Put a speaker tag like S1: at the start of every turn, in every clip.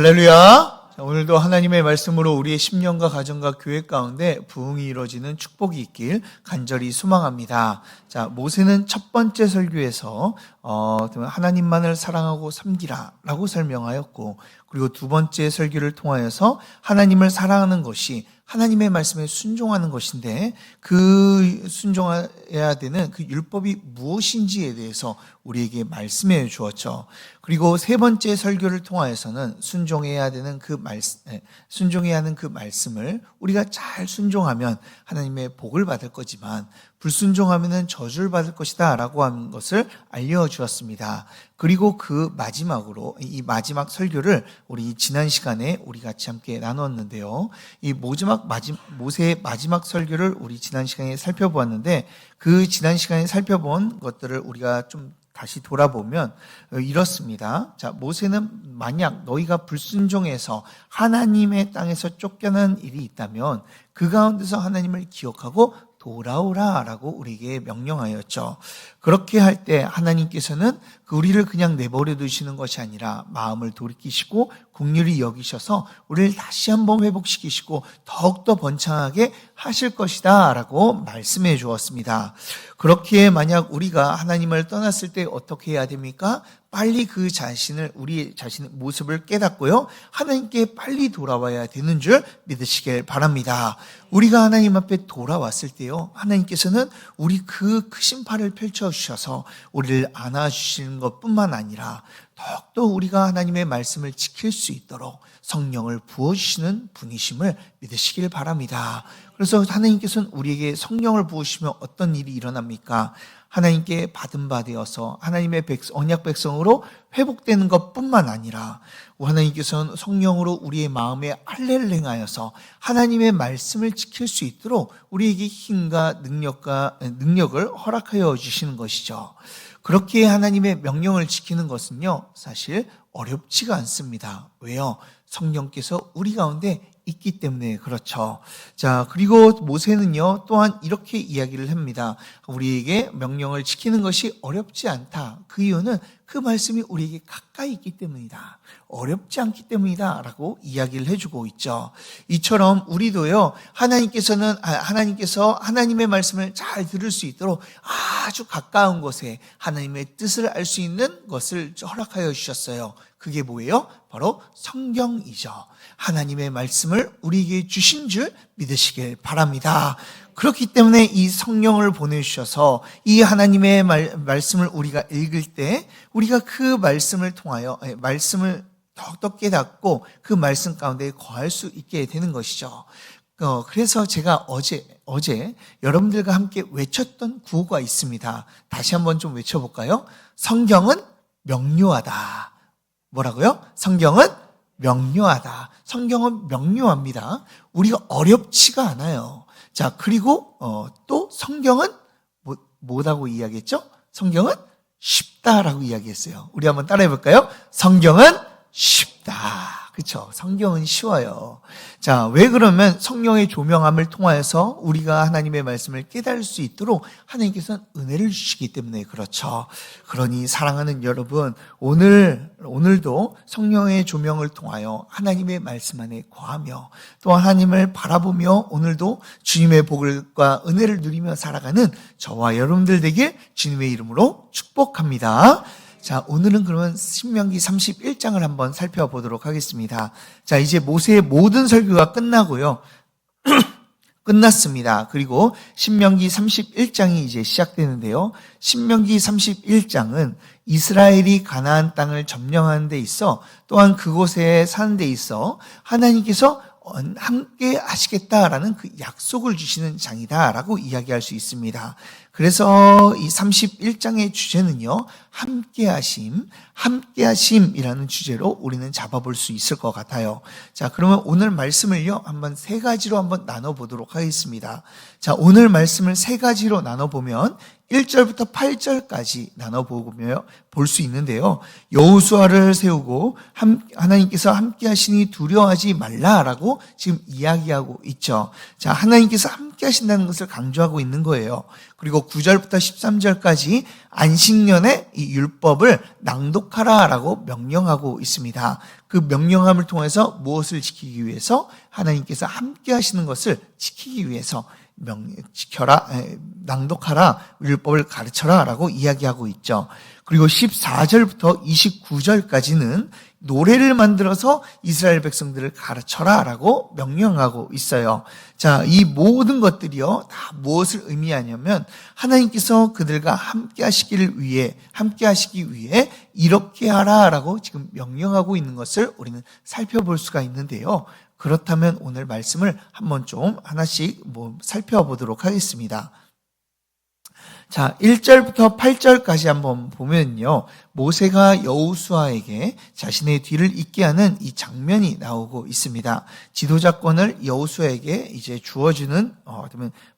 S1: 할렐루야! 자, 오늘도 하나님의 말씀으로 우리의 심령과 가정과 교회 가운데 부흥이 이루어지는 축복이 있길 간절히 소망합니다. 자, 모세는 첫 번째 설교에서 하나님만을 사랑하고 섬기라 라고 설명하였고, 그리고 두 번째 설교를 통하여서 하나님을 사랑하는 것이 하나님의 말씀에 순종하는 것인데, 그 순종해야 되는 그 율법이 무엇인지에 대해서 우리에게 말씀해 주었죠. 그리고 세 번째 설교를 통하여서는 순종해야 하는 그 말씀을 우리가 잘 순종하면 하나님의 복을 받을 거지만 불순종하면은 저주를 받을 것이다 라고 하는 것을 알려주었습니다. 그리고 그 마지막으로 이 마지막 설교를 우리 지난 시간에 우리 같이 함께 나누었는데요. 이 모세의 마지막 설교를 우리 지난 시간에 살펴보았는데, 그 지난 시간에 살펴본 것들을 우리가 좀 다시 돌아보면 이렇습니다. 자, 모세는 만약 너희가 불순종해서 하나님의 땅에서 쫓겨난 일이 있다면 그 가운데서 하나님을 기억하고 돌아오라 라고 우리에게 명령하였죠. 그렇게 할 때 하나님께서는 우리를 그냥 내버려 두시는 것이 아니라 마음을 돌이키시고 긍휼히 여기셔서 우리를 다시 한번 회복시키시고 더욱더 번창하게 하실 것이다 라고 말씀해 주었습니다. 그렇기에 만약 우리가 하나님을 떠났을 때 어떻게 해야 됩니까? 빨리 우리 자신의 모습을 깨닫고요, 하나님께 빨리 돌아와야 되는 줄 믿으시길 바랍니다. 우리가 하나님 앞에 돌아왔을 때요, 하나님께서는 우리 그 크신 팔을 펼쳐주셔서 우리를 안아주시는 것뿐만 아니라 더욱더 우리가 하나님의 말씀을 지킬 수 있도록 성령을 부어주시는 분이심을 믿으시길 바랍니다. 그래서 하나님께서는 우리에게 성령을 부으시면 어떤 일이 일어납니까? 하나님께 받은 바 되어서 하나님의 언약 백성으로 회복되는 것뿐만 아니라 하나님께서는 성령으로 우리의 마음에 할례를 행하여서 하나님의 말씀을 지킬 수 있도록 우리에게 힘과 능력을 허락하여 주시는 것이죠. 그렇게 하나님의 명령을 지키는 것은요, 사실 어렵지가 않습니다. 왜요? 성령께서 우리 가운데 있기 때문에 그렇죠. 자, 그리고 모세는요, 또한 이렇게 이야기를 합니다. 우리에게 명령을 지키는 것이 어렵지 않다. 그 이유는 그 말씀이 우리에게 가까이 있기 때문이다. 어렵지 않기 때문이다 라고 이야기를 해주고 있죠. 이처럼 우리도요, 하나님께서 하나님의 말씀을 잘 들을 수 있도록 아주 가까운 곳에 하나님의 뜻을 알 수 있는 것을 허락하여 주셨어요. 그게 뭐예요? 바로 성경이죠. 하나님의 말씀을 우리에게 주신 줄 믿으시길 바랍니다. 그렇기 때문에 이 성령을 보내주셔서 이 하나님의 말씀을 우리가 읽을 때 우리가 그 말씀을 통하여 말씀을 더욱더 깨닫고 그 말씀 가운데 거할 수 있게 되는 것이죠. 그래서 제가 어제 여러분들과 함께 외쳤던 구호가 있습니다. 다시 한번 좀 외쳐볼까요? 성경은 명료하다. 뭐라고요? 성경은 명료하다. 성경은 명료합니다. 우리가 어렵지가 않아요. 자, 그리고 또 성경은 뭐라고 이야기했죠? 성경은 쉽다라고 이야기했어요. 우리 한번 따라해 볼까요? 성경은 쉽다. 그렇죠? 성경은 쉬워요. 자, 왜 그러면 성령의 조명함을 통하여서 우리가 하나님의 말씀을 깨달을 수 있도록 하나님께서는 은혜를 주시기 때문에 그렇죠. 그러니 사랑하는 여러분, 오늘도 성령의 조명을 통하여 하나님의 말씀 안에 거하며 또 하나님을 바라보며 오늘도 주님의 복과 은혜를 누리며 살아가는 저와 여러분들 되길 주님의 이름으로 축복합니다. 자, 오늘은 그러면 신명기 31장을 한번 살펴보도록 하겠습니다. 자, 이제 모세의 모든 설교가 끝나고요. 끝났습니다. 그리고 신명기 31장이 이제 시작되는데요. 신명기 31장은 이스라엘이 가나안 땅을 점령하는 데 있어, 또한 그곳에 사는 데 있어 하나님께서 함께 하시겠다라는 그 약속을 주시는 장이다라고 이야기할 수 있습니다. 그래서 이 31장의 주제는요, 함께하심이라는 주제로 우리는 잡아볼 수 있을 것 같아요. 자, 그러면 오늘 말씀을요, 한번 세 가지로 한번 나눠보도록 하겠습니다. 자, 오늘 말씀을 세 가지로 나눠보면 1절부터 8절까지 나눠보며 볼 수 있는데요. 여호수아를 세우고 하나님께서 함께 하시니 두려워하지 말라라고 지금 이야기하고 있죠. 자, 하나님께서 함께 하신다는 것을 강조하고 있는 거예요. 그리고 9절부터 13절까지 안식년에 이 율법을 낭독하라라고 명령하고 있습니다. 그 명령함을 통해서 무엇을 지키기 위해서? 하나님께서 함께 하시는 것을 지키기 위해서 지켜라, 낭독하라, 율법을 가르쳐라 라고 이야기하고 있죠. 그리고 14절부터 29절까지는 노래를 만들어서 이스라엘 백성들을 가르쳐라 라고 명령하고 있어요. 자, 이 모든 것들이요, 다 무엇을 의미하냐면 하나님께서 그들과 함께 하시기 위해 이렇게 하라 라고 지금 명령하고 있는 것을 우리는 살펴볼 수가 있는데요. 그렇다면 오늘 말씀을 한번 좀 하나씩 살펴보도록 하겠습니다. 자, 1절부터 8절까지 한번 보면요. 모세가 여호수아에게 자신의 뒤를 잇게 하는 이 장면이 나오고 있습니다. 지도자권을 여호수아에게 이제 주어주는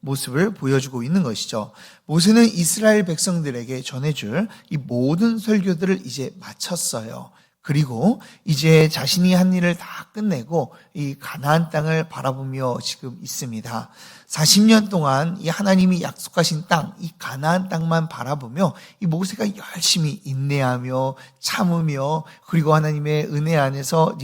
S1: 모습을 보여주고 있는 것이죠. 모세는 이스라엘 백성들에게 전해줄 이 모든 설교들을 이제 마쳤어요. 그리고 이제 자신이 한 일을 다 끝내고 이 가나안 땅을 바라보며 지금 있습니다. 40년 동안 이 하나님이 약속하신 땅, 이 가나안 땅만 바라보며 이 모세가 열심히 인내하며 참으며 그리고 하나님의 은혜 안에서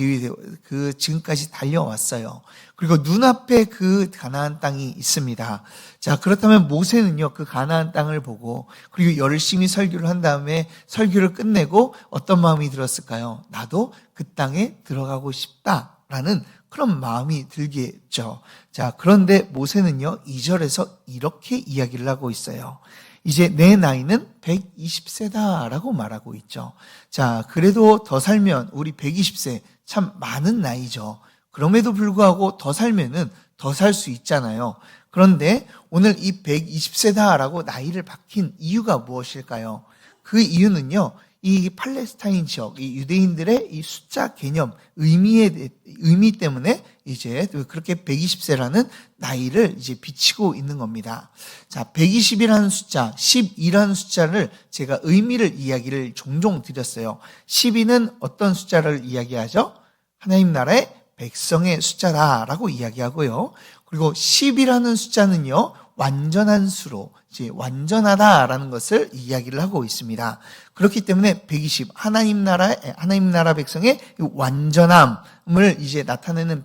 S1: 그 지금까지 달려왔어요. 그리고 눈앞에 그 가나안 땅이 있습니다. 자, 그렇다면 모세는요, 그 가나안 땅을 보고 그리고 열심히 설교를 한 다음에 설교를 끝내고 어떤 마음이 들었을까요? 나도 그 땅에 들어가고 싶다라는 그런 마음이 들겠죠. 자, 그런데 모세는요, 2절에서 이렇게 이야기를 하고 있어요. 이제 내 나이는 120세다라고 말하고 있죠. 자, 그래도 더 살면 우리 120세 참 많은 나이죠. 그럼에도 불구하고 더 살면은 더 살 수 있잖아요. 그런데 오늘 이 120세다라고 나이를 박힌 이유가 무엇일까요? 그 이유는요, 이 팔레스타인 지역, 이 유대인들의 이 숫자 개념, 의미 때문에 이제 그렇게 120세라는 나이를 이제 비치고 있는 겁니다. 자, 120이라는 숫자, 12라는 숫자를 제가 의미를 이야기를 종종 드렸어요. 12는 어떤 숫자를 이야기하죠? 하나님 나라의 백성의 숫자다라고 이야기하고요. 그리고 10이라는 숫자는요, 완전한 수로 이제 완전하다라는 것을 이야기를 하고 있습니다. 그렇기 때문에 120 하나님 나라 백성의 완전함을 이제 나타내는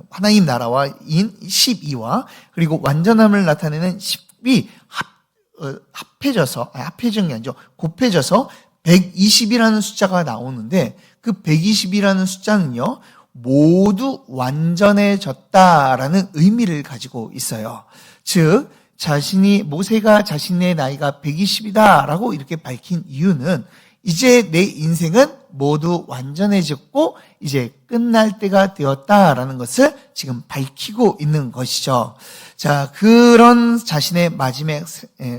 S1: 하나님 나라와인 12와 그리고 완전함을 나타내는 10이 합해진 게 아니죠. 곱해져서 120이라는 숫자가 나오는데 그 120이라는 숫자는요, 모두 완전해졌다라는 의미를 가지고 있어요. 즉, 모세가 자신의 나이가 120이다라고 이렇게 밝힌 이유는 이제 내 인생은 모두 완전해졌고 이제 끝날 때가 되었다라는 것을 지금 밝히고 있는 것이죠. 자, 그런 자신의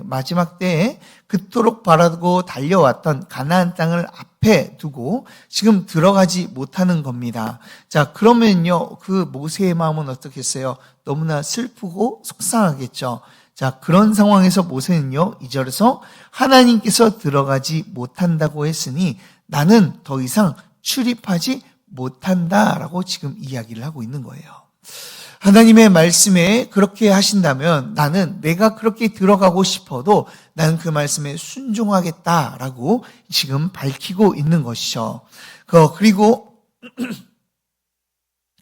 S1: 마지막 때에 그토록 바라고 달려왔던 가나안 땅을 앞에 두고 지금 들어가지 못하는 겁니다. 자, 그러면요, 그 모세의 마음은 어떻겠어요? 너무나 슬프고 속상하겠죠. 자, 그런 상황에서 모세는요, 2절에서 하나님께서 들어가지 못한다고 했으니 나는 더 이상 출입하지 못한다라고 지금 이야기를 하고 있는 거예요. 하나님의 말씀에 그렇게 하신다면 나는 내가 그렇게 들어가고 싶어도 나는 그 말씀에 순종하겠다라고 지금 밝히고 있는 것이죠. 그리고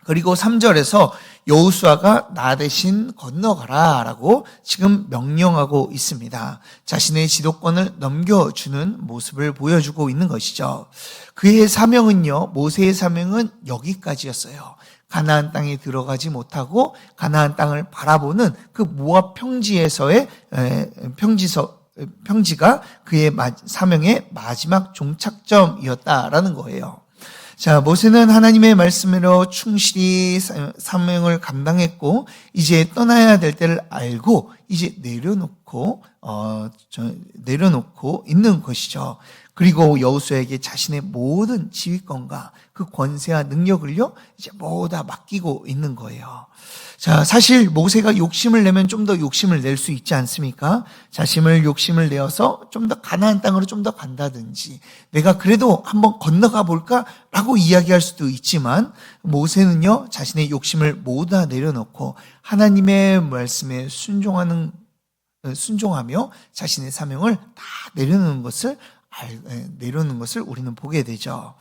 S1: 3절에서 여호수아가 나 대신 건너가라라고 지금 명령하고 있습니다. 자신의 지도권을 넘겨주는 모습을 보여주고 있는 것이죠. 그의 사명은요, 모세의 사명은 여기까지였어요. 가나안 땅에 들어가지 못하고 가나안 땅을 바라보는 그 모압 평지에서의 평지가 그의 사명의 마지막 종착점이었다라는 거예요. 자, 모세는 하나님의 말씀으로 충실히 사명을 감당했고 이제 떠나야 될 때를 알고 이제 내려놓고 있는 것이죠. 그리고 여호수아에게 자신의 모든 지휘권과 그 권세와 능력을요, 이제 모두 다 맡기고 있는 거예요. 자, 사실 모세가 욕심을 내면 좀 더 욕심을 낼 수 있지 않습니까? 욕심을 내어서 좀 더 가나안 땅으로 좀 더 간다든지, 내가 그래도 한번 건너가 볼까라고 이야기할 수도 있지만, 모세는요, 자신의 욕심을 모두 다 내려놓고 하나님의 말씀에 순종하며 자신의 사명을 다 내려놓는 것을 우리는 보게 되죠.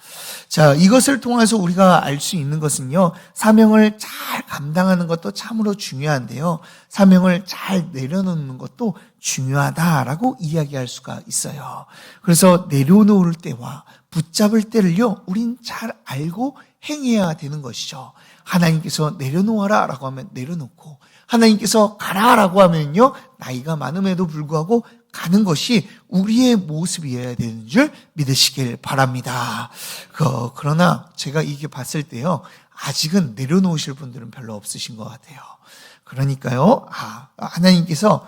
S1: 자, 이것을 통해서 우리가 알 수 있는 것은요, 사명을 잘 감당하는 것도 참으로 중요한데요, 사명을 잘 내려놓는 것도 중요하다라고 이야기할 수가 있어요. 그래서 내려놓을 때와 붙잡을 때를요, 우린 잘 알고 행해야 되는 것이죠. 하나님께서 내려놓아라 라고 하면 내려놓고, 하나님께서 가라라고 하면요, 나이가 많음에도 불구하고 가는 것이 우리의 모습이어야 되는 줄 믿으시길 바랍니다. 그러나 제가 이게 봤을 때요, 아직은 내려놓으실 분들은 별로 없으신 것 같아요. 그러니까요, 하나님께서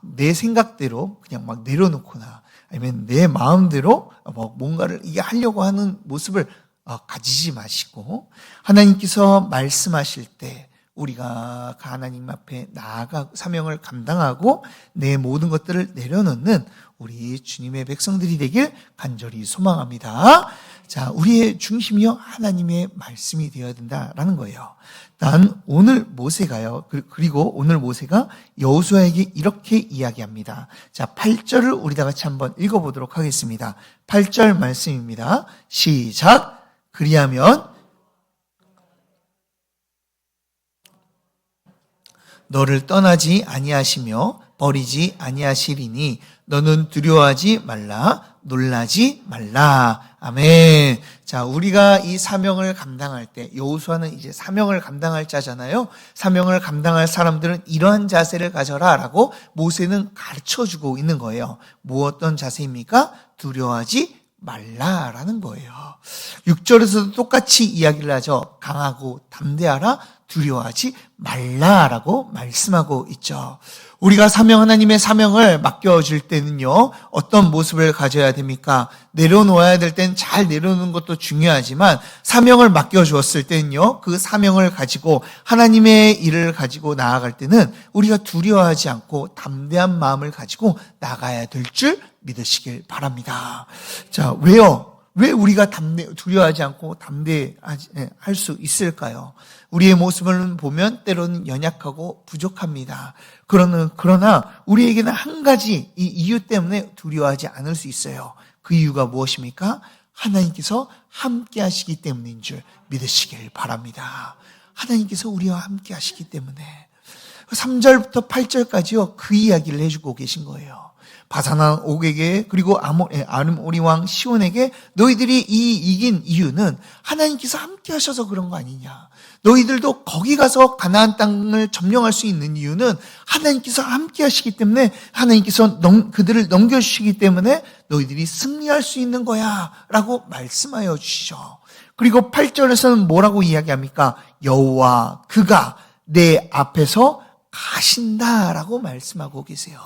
S1: 내 생각대로 그냥 막 내려놓거나 아니면 내 마음대로 뭔가를 이게 하려고 하는 모습을 가지지 마시고, 하나님께서 말씀하실 때 우리가 하나님 앞에 나아가 사명을 감당하고 내 모든 것들을 내려놓는 우리 주님의 백성들이 되길 간절히 소망합니다. 자, 우리의 중심이요, 하나님의 말씀이 되어야 된다라는 거예요. 난 오늘 모세가요, 그리고 오늘 모세가 여호수아에게 이렇게 이야기합니다. 자, 8절을 우리 다 같이 한번 읽어보도록 하겠습니다. 8절 말씀입니다. 시작. 그리하면 너를 떠나지 아니하시며 버리지 아니하시리니 너는 두려워하지 말라, 놀라지 말라. 아멘. 자, 우리가 이 사명을 감당할 때, 여호수아는 이제 사명을 감당할 자잖아요. 사명을 감당할 사람들은 이러한 자세를 가져라라고 모세는 가르쳐주고 있는 거예요. 어떤 자세입니까? 두려워하지 말라라는 거예요. 6절에서도 똑같이 이야기를 하죠. 강하고 담대하라, 두려워하지 말라라고 말씀하고 있죠. 우리가 하나님의 사명을 맡겨줄 때는요, 어떤 모습을 가져야 됩니까? 내려놓아야 될 땐 잘 내려놓는 것도 중요하지만, 사명을 맡겨주었을 때는요, 그 사명을 가지고 하나님의 일을 가지고 나아갈 때는 우리가 두려워하지 않고 담대한 마음을 가지고 나가야 될 줄 믿으시길 바랍니다. 자, 왜요? 왜 우리가 두려워하지 않고 담대할 수 있을까요? 우리의 모습을 보면 때로는 연약하고 부족합니다. 그러나 우리에게는 한 가지 이 이유 때문에 두려워하지 않을 수 있어요. 그 이유가 무엇입니까? 하나님께서 함께 하시기 때문인 줄 믿으시길 바랍니다. 하나님께서 우리와 함께 하시기 때문에. 3절부터 8절까지요, 그 이야기를 해주고 계신 거예요. 바산왕 옥에게, 그리고 아름오리 왕 시온에게 너희들이 이긴 이유는 하나님께서 함께 하셔서 그런 거 아니냐. 너희들도 거기 가서 가나안 땅을 점령할 수 있는 이유는 하나님께서 함께 하시기 때문에, 하나님께서 그들을 넘겨주시기 때문에 너희들이 승리할 수 있는 거야 라고 말씀하여 주시죠. 그리고 8절에서는 뭐라고 이야기합니까? 여호와 그가 내 앞에서 가신다라고 말씀하고 계세요.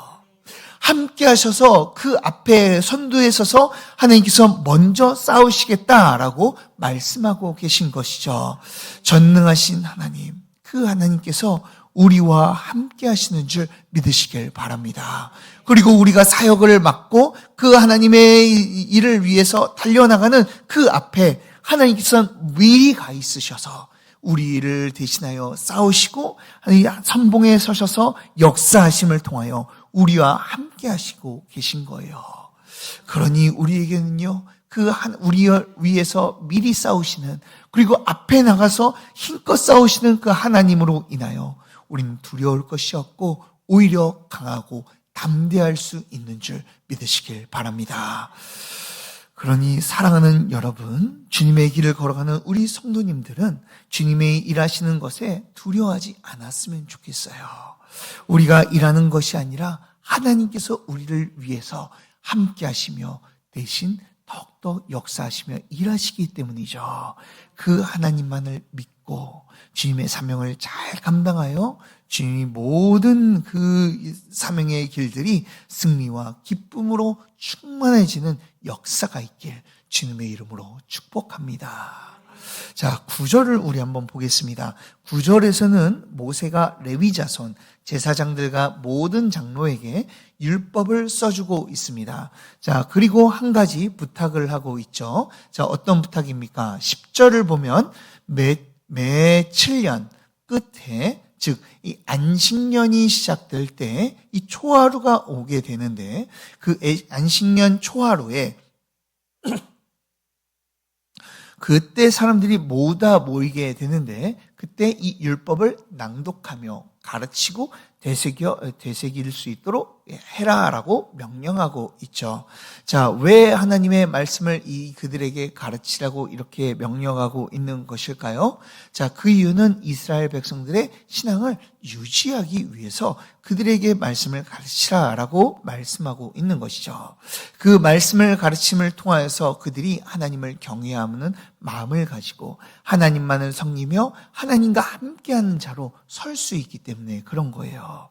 S1: 함께 하셔서 그 앞에 선두에 서서 하나님께서 먼저 싸우시겠다라고 말씀하고 계신 것이죠. 전능하신 하나님, 그 하나님께서 우리와 함께 하시는 줄 믿으시길 바랍니다. 그리고 우리가 사역을 맡고 그 하나님의 일을 위해서 달려나가는 그 앞에 하나님께서 미리 가 있으셔서 우리를 대신하여 싸우시고 선봉에 서셔서 역사하심을 통하여 우리와 함께 하시고 계신 거예요. 그러니 우리에게는요, 우리 위해서 미리 싸우시는, 그리고 앞에 나가서 힘껏 싸우시는 그 하나님으로 인하여 우리는 두려울 것이 없고 오히려 강하고 담대할 수 있는 줄 믿으시길 바랍니다. 그러니 사랑하는 여러분, 주님의 길을 걸어가는 우리 성도님들은 주님의 일하시는 것에 두려워하지 않았으면 좋겠어요. 우리가 일하는 것이 아니라 하나님께서 우리를 위해서 함께 하시며 대신 더욱더 역사하시며 일하시기 때문이죠. 그 하나님만을 믿고 듣고 주님의 사명을 잘 감당하여 주님이 모든 그 사명의 길들이 승리와 기쁨으로 충만해지는 역사가 있길 주님의 이름으로 축복합니다. 자, 9절을 우리 한번 보겠습니다. 9절에서는 모세가 레위 자손, 제사장들과 모든 장로에게 율법을 써주고 있습니다. 자, 그리고 한 가지 부탁을 하고 있죠. 자, 어떤 부탁입니까? 10절을 보면 매 7년 끝에, 즉 이 안식년이 시작될 때 이 초하루가 오게 되는데, 그 안식년 초하루에 그때 사람들이 모두 모이게 되는데, 그때 이 율법을 낭독하며 가르치고 되새길 수 있도록 해라라고 명령하고 있죠. 자, 왜 하나님의 말씀을 그들에게 가르치라고 이렇게 명령하고 있는 것일까요? 자, 그 이유는 이스라엘 백성들의 신앙을 유지하기 위해서 그들에게 말씀을 가르치라라고 말씀하고 있는 것이죠. 그 말씀을 가르침을 통하여서 그들이 하나님을 경외하는 마음을 가지고 하나님만을 섬기며 하나님과 함께하는 자로 설 수 있기 때문에 그런 거예요.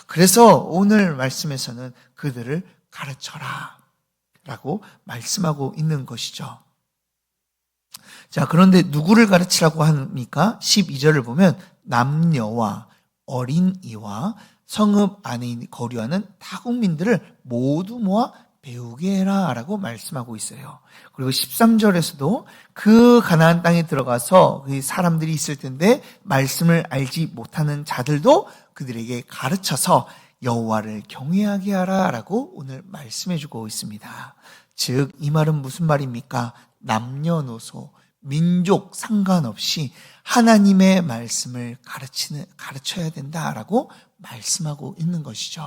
S1: 그래서 오늘 말씀에서는 그들을 가르쳐라 라고 말씀하고 있는 것이죠. 자, 그런데 누구를 가르치라고 합니까? 12절을 보면 남녀와 어린이와 성읍 안에 거류하는 타국민들을 모두 모아 배우게 해라 라고 말씀하고 있어요. 그리고 13절에서도 그 가나안 땅에 들어가서 그 사람들이 있을 텐데 말씀을 알지 못하는 자들도 그들에게 가르쳐서 여호와를 경외하게 하라 라고 오늘 말씀해 주고 있습니다. 즉 이 말은 무슨 말입니까? 남녀노소 민족 상관없이 하나님의 말씀을 가르쳐야 된다라고 말씀하고 있는 것이죠.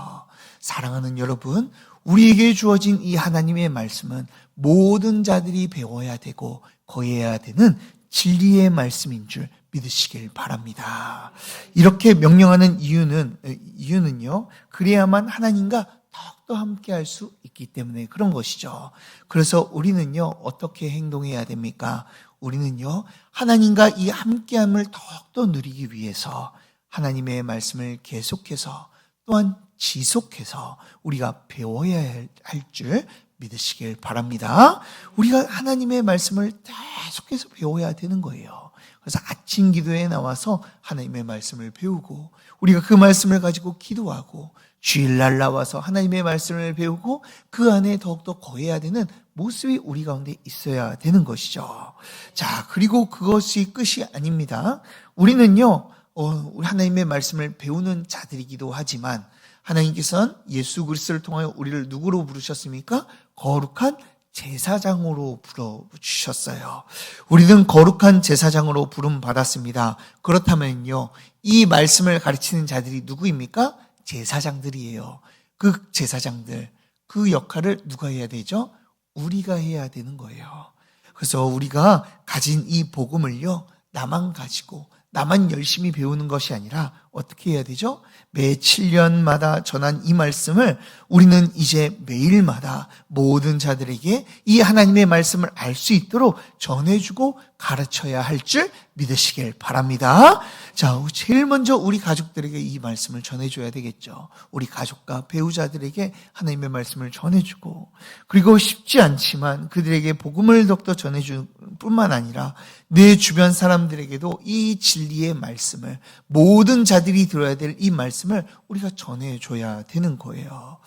S1: 사랑하는 여러분, 우리에게 주어진 이 하나님의 말씀은 모든 자들이 배워야 되고 거해야 되는 진리의 말씀인 줄 믿으시길 바랍니다. 이렇게 명령하는 이유는요, 그래야만 하나님과 더욱더 함께할 수 있기 때문에 그런 것이죠. 그래서 우리는요, 어떻게 행동해야 됩니까? 우리는요, 하나님과 이 함께함을 더욱더 누리기 위해서 하나님의 말씀을 계속해서 또한 지속해서 우리가 배워야 할 줄 믿으시길 바랍니다. 우리가 하나님의 말씀을 계속해서 배워야 되는 거예요. 그래서 아침 기도에 나와서 하나님의 말씀을 배우고 우리가 그 말씀을 가지고 기도하고 주일날 나와서 하나님의 말씀을 배우고 그 안에 더욱더 거해야 되는 모습이 우리 가운데 있어야 되는 것이죠. 자, 그리고 그것이 끝이 아닙니다. 우리는요, 우리 하나님의 말씀을 배우는 자들이기도 하지만 하나님께서는 예수 그리스도를 통하여 우리를 누구로 부르셨습니까? 거룩한 제사장으로 불러주셨어요. 우리는 거룩한 제사장으로 부름 받았습니다. 그렇다면요, 이 말씀을 가르치는 자들이 누구입니까? 제사장들이에요. 그 제사장들, 그 역할을 누가 해야 되죠? 우리가 해야 되는 거예요. 그래서 우리가 가진 이 복음을요, 나만 가지고 나만 열심히 배우는 것이 아니라 어떻게 해야 되죠? 매 7년마다 전한 이 말씀을 우리는 이제 매일마다 모든 자들에게 이 하나님의 말씀을 알 수 있도록 전해주고 가르쳐야 할 줄 믿으시길 바랍니다. 자, 제일 먼저 우리 가족들에게 이 말씀을 전해줘야 되겠죠. 우리 가족과 배우자들에게 하나님의 말씀을 전해주고, 그리고 쉽지 않지만 그들에게 복음을 더욱더 전해줄 뿐만 아니라 내 주변 사람들에게도 이 진리의 말씀을, 모든 자들이 들어야 될 이 말씀을 우리가 전해줘야 되는 거예요.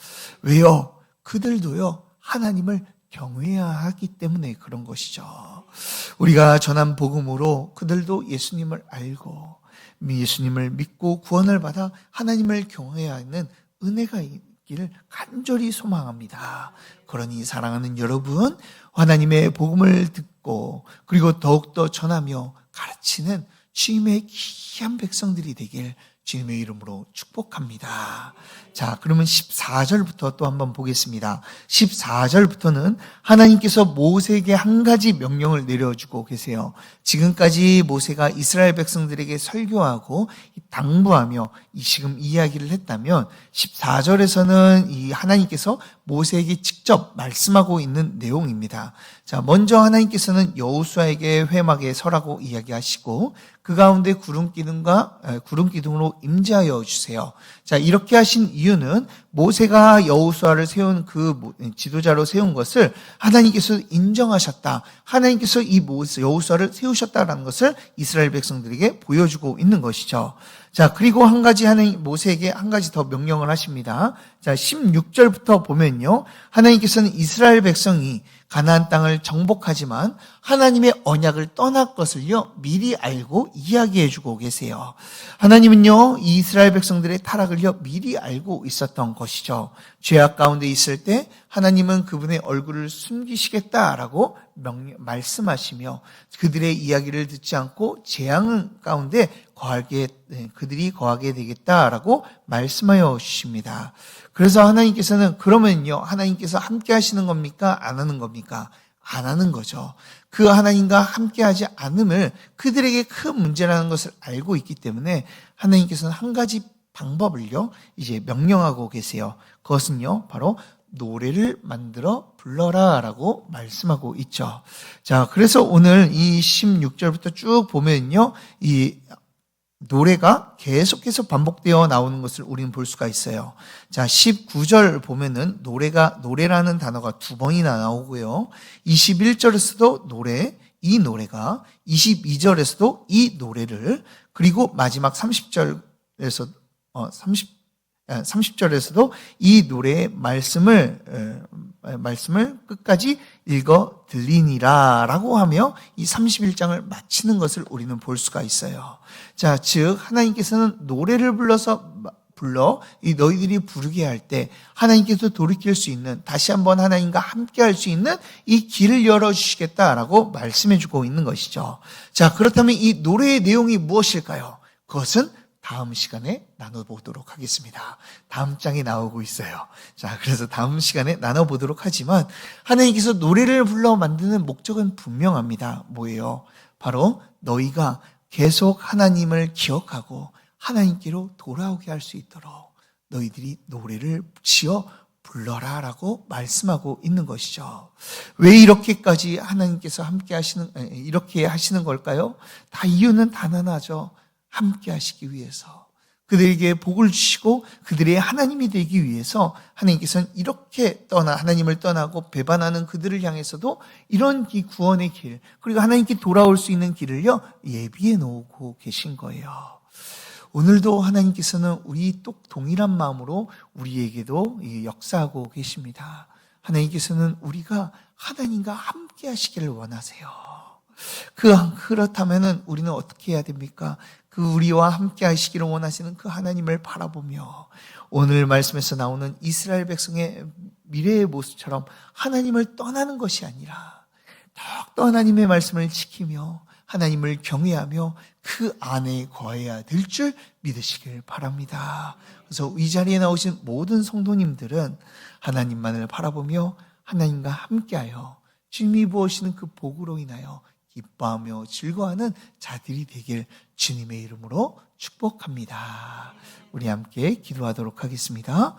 S1: 왜요? 그들도요, 하나님을 경외해야 하기 때문에 그런 것이죠. 우리가 전한 복음으로 그들도 예수님을 알고 예수님을 믿고 구원을 받아 하나님을 경외해야 하는 은혜가 있기를 간절히 소망합니다. 그러니 사랑하는 여러분, 하나님의 복음을 듣고 그리고 더욱더 전하며 가르치는 주님의 귀한 백성들이 되길 주님의 이름으로 축복합니다. 자, 그러면 14절부터 또 한번 보겠습니다. 14절부터는 하나님께서 모세에게 한 가지 명령을 내려주고 계세요. 지금까지 모세가 이스라엘 백성들에게 설교하고 당부하며 지금 이야기를 했다면 14절에서는 이 하나님께서 모세에게 직접 말씀하고 있는 내용입니다. 자, 먼저 하나님께서는 여호수아에게 회막에 서라고 이야기하시고 그 가운데 구름 기둥으로 임재하여 주세요. 자, 이렇게 하신 이유는 모세가 여호수아를 세운 그 지도자로 세운 것을 하나님께서 인정하셨다. 하나님께서 이 여호수아를 세우셨다라는 것을 이스라엘 백성들에게 보여주고 있는 것이죠. 자, 그리고 한 가지 모세에게 한 가지 더 명령을 하십니다. 자, 16절부터 보면요. 하나님께서는 이스라엘 백성이 가나안 땅을 정복하지만 하나님의 언약을 떠날 것을요 미리 알고 이야기해 주고 계세요. 하나님은요 이 이스라엘 백성들의 타락을요 미리 알고 있었던 것이죠. 죄악 가운데 있을 때 하나님은 그분의 얼굴을 숨기시겠다라고 말씀하시며 그들의 이야기를 듣지 않고 재앙 가운데 그들이 거하게 되겠다라고 말씀하여 주십니다. 그래서 하나님께서는 그러면요 하나님께서 함께 하시는 겁니까? 안 하는 겁니까? 안 하는 거죠. 그 하나님과 함께 하지 않음을 그들에게 큰 문제라는 것을 알고 있기 때문에 하나님께서는 한 가지 방법을요 이제 명령하고 계세요. 그것은요 바로 노래를 만들어 불러라 라고 말씀하고 있죠. 자, 그래서 오늘 이 16절부터 쭉 보면요 이 노래가 계속해서 반복되어 나오는 것을 우리는 볼 수가 있어요. 자, 19절 보면은 노래라는 단어가 두 번이나 나오고요. 21절에서도 이 노래가 22절에서도 이 노래를 그리고 마지막 30절에서도 이 노래의 말씀을 끝까지 읽어 들리니라 라고 하며 이 31장을 마치는 것을 우리는 볼 수가 있어요. 자, 즉 하나님께서는 노래를 불러 이 너희들이 부르게 할 때 하나님께서 돌이킬 수 있는 다시 한번 하나님과 함께 할 수 있는 이 길을 열어주시겠다라고 말씀해 주고 있는 것이죠. 자, 그렇다면 이 노래의 내용이 무엇일까요? 그것은 다음 시간에 나눠보도록 하겠습니다. 다음 장에 나오고 있어요. 자, 그래서 다음 시간에 나눠보도록 하지만 하나님께서 노래를 불러 만드는 목적은 분명합니다. 뭐예요? 바로 너희가 계속 하나님을 기억하고 하나님께로 돌아오게 할 수 있도록 너희들이 노래를 지어 불러라 라고 말씀하고 있는 것이죠. 왜 이렇게까지 하나님께서 이렇게 하시는 걸까요? 다 이유는 단언하죠. 함께 하시기 위해서 그들에게 복을 주시고 그들의 하나님이 되기 위해서 하나님께서는 이렇게 하나님을 떠나고 배반하는 그들을 향해서도 이런 구원의 길 그리고 하나님께 돌아올 수 있는 길을요 예비해 놓고 계신 거예요. 오늘도 하나님께서는 우리 동일한 마음으로 우리에게도 역사하고 계십니다. 하나님께서는 우리가 하나님과 함께 하시기를 원하세요. 그렇다면 우리는 어떻게 해야 됩니까? 그 우리와 함께 하시기를 원하시는 그 하나님을 바라보며 오늘 말씀에서 나오는 이스라엘 백성의 미래의 모습처럼 하나님을 떠나는 것이 아니라 더욱더 하나님의 말씀을 지키며 하나님을 경외하며 그 안에 거해야 될 줄 믿으시길 바랍니다. 그래서 이 자리에 나오신 모든 성도님들은 하나님만을 바라보며 하나님과 함께하여 주님이 부으시는 그 복으로 인하여 기뻐하며 즐거워하는 자들이 되길 주님의 이름으로 축복합니다. 우리 함께 기도하도록 하겠습니다.